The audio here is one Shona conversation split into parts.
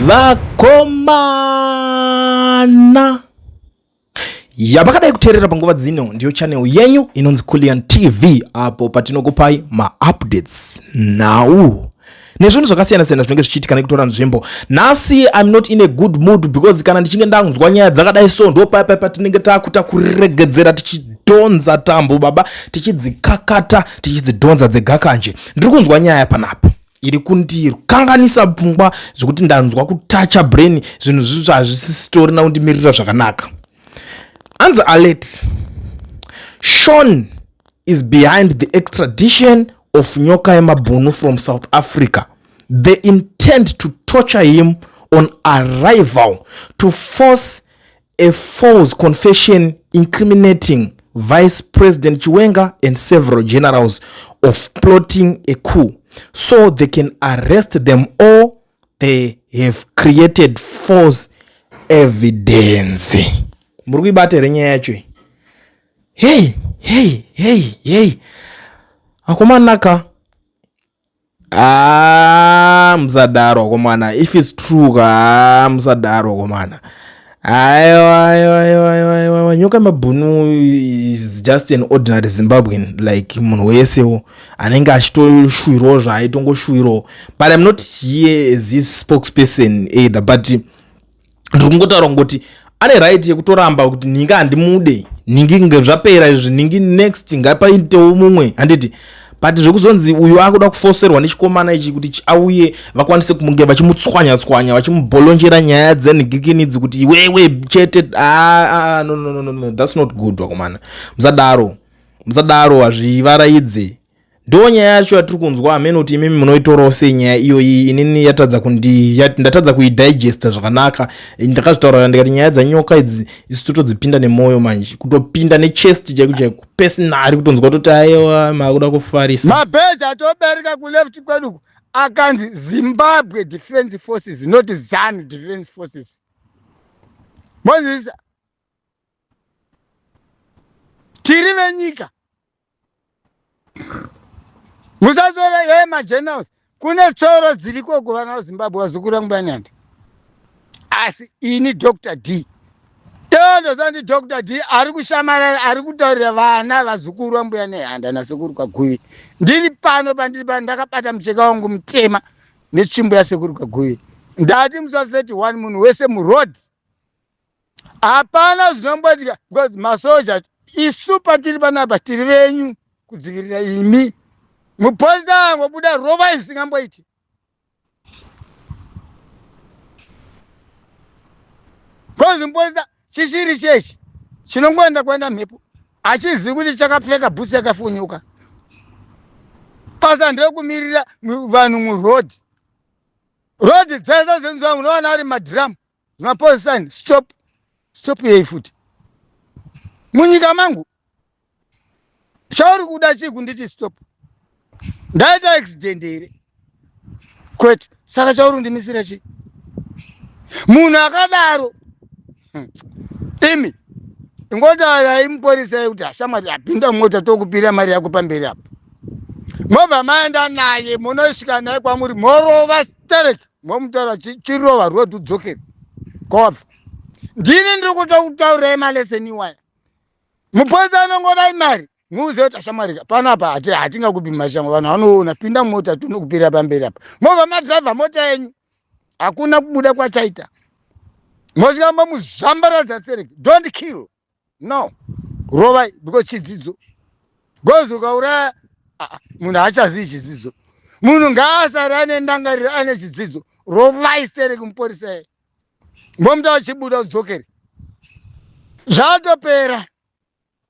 vakomana yabakadai kuteerera panguva dzino ndiyo channel yenyu inonzi Kulian TV apo patinokupai ma-updates now nezvinhu zvakasiyana-siyana zvinenge zvichiitika nekutora nzvimbo. Nhasi I'm not in a good mood because kana ndichinge ndanzwa nyaya dzakadai so ndo paya patinenge takuta kuregedzera tichidhonza tambo baba tichidzikakata tichidzidhonza dzegakanje. Ndiri kunzwa nyaya panapa iri kundikanganisa pfungwa zvekuti ndanzwa kutacha brain zvinhu zvizvo hazvisitorina kundimirira zvakanaka. Anzi alert, Sean is behind the extradition of Nyoka Emabunu from South Africa. They intend to torture him on arrival to force a false confession incriminating Vice President Chiwenga and several generals of plotting a coup, so they can arrest them or they have created false evidence. Muri kuibata nyaya yacho. Hey. Akomanaka. Mzadaro akomana. If it's true, mzadaro akomana. Ayo. Nyoka Emabunu is just an ordinary Zimbabwean, like munhu wese anenge achitoshwiro zvaitongoshwiro. But I'm not here as his spokesperson either, but ndikungotaura ngoti ane right yekutoramba kuti ninga handimude, ningi ngezvapera izvi, ningi next ngapaitewo mumwe handiti. But zvekuzonzi uyu akuda kufoserwa nechikomana ichi kuti auye vakwanise kumunge vachimutswanya vachimubolonjera nyaya dzenigikini kuti wewe chete no, that's not good wakomana. Muzadaro hazvivaraidze. Ndo nyaya yacho yatiri kunzwa amene kuti imimi munoitoro senyaya iyo inini ndatadza kuidigesta zvakanaka. Ndakazvitaura ndikati nyaya dzanyoka idzi totodzipinda nemoyo manje, kutopinda nechest chaiko personal kutonzwa kuti aiwa makuda kufarisa. Mabheji atobereka kuleft kwedu akanzi Zimbabwe Defense Forces, not ZANU Defense Forces. Mwanzisa tiri venyika musazora generals kune tsoro dziriko kuvana Zimbabwe vazukuru ngubani handi. Asi ini Dr. D tondo zandi Dr. D ari kushamara, ari kutaurira vana vazukuru vambuya nehanda nasekuru Kaguvi. Ndiri pano pandiri ndakabata mucheka wangu mutema netsvimbo yasekuru Kaguvi. Ndati musa 31 munhu wese muroad hapana zvinomboitika because masoja isu patiri panapa tiri venyu kudzivirira imi. Muponza ngobuda rova isingamboiti. Kozi muponza chishiri chechi chinongoenda kwenda mhepo achizivi kuti chakapfeka bhutsu yakafunyuka. Pasa ndekumirira vanhu muroad dzese dzenziwa munoona ari madhiramu maposani stop yei futi munyika mangu chauri kuda chii kunditi stop. Ndaita accident here kwete saka chaurundimisira chi munhu akadaro imi ingotaura imuporisa kuti hashamwari apinda mota tokupira mari yako pamberi apo mobva maenda naye munosvika naye kwamuri morova stereki momutaura chirova road udzokere kwabva. Ndini ndiri kutokutaurai maleseni iwaya muponza anongodai mari muuze kuti ashamwari panapa hatingakupi mashango vanhu vanoona pinda mota tunokupira pamberi apa mobva madhiraivha mota yenyu hakuna kubuda kwachaita mosvikamba muzvambaradza sereki don't kill no rovai because chidzidzo gozi ukauraya munhu haachazivi chidzidzo. Munhu ngaasari ane ndangariro ane chidzidzo rovai sereki muporisai momutaura chibuda udzokere zvatopera.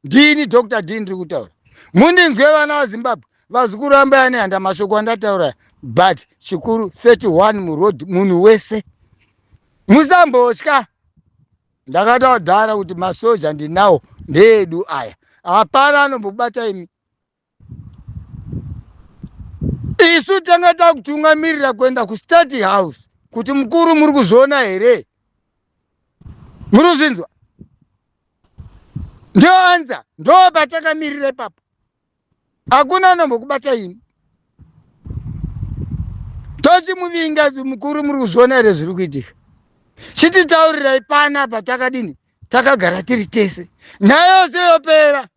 Ndini Dr. D ndiri kutaura mundinzwe vana vaZimbabwe vazukuru vambuya nehanda mashoko andataura, but chikuru 31 muroad munhu wese musambotya. Ndakataudhara kuti masoja ndinawo ndeedu aya hapana anombobata imi. Isu tanga takutungamirira kuenda kuState House kuti mukuru muri kuzviona here, muri kuzinzwa ndio anza ndo patakamirira ipapo hakuna anombokubata imi. tochimuvinga mukuru muri kuzviona here zviri kuitika. Chititaurirai panapa takadini, takagara tiri tese, nyaya yose yopera.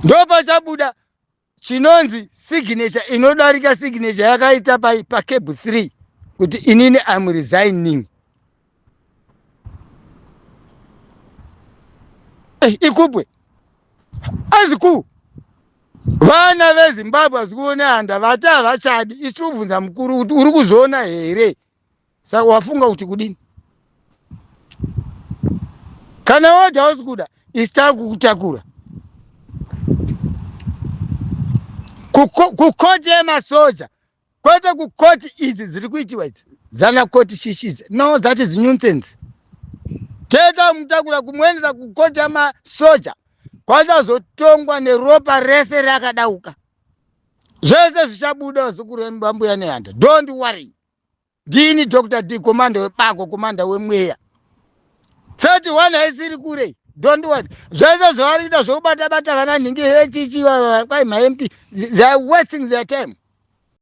Ndopachabuda chinonzi signature inodarika signature yakaita paCable 3 kuti inini am resigning. Ikupwe aziku vana veZimbabwe azikuona handa vati havachadi. Isi tobvunza mukuru kuti uri kuzviona here? Saka wafunga kuti kudini? Kana woti hausi kuda, isi takukutakura kukoti yemasoja, kwete kukoti idzi dziri kuitiwa idzi zana koti shishize. No, that is nonsense. Teta mutakura kumwendesa kukoti yemasoja kwachazotongwa neropa rese rakadauka. Zvese zvichabuda zukuru mbambuya nehanda. Don't worry. Ndini Dr. D, komanda webako, komanda wemweya. 31 haisiri kure. Don't worry. Zvese zvavarikuita zvokubata-bata vana nhingi hechichi kwai ma MP, they are wasting their time.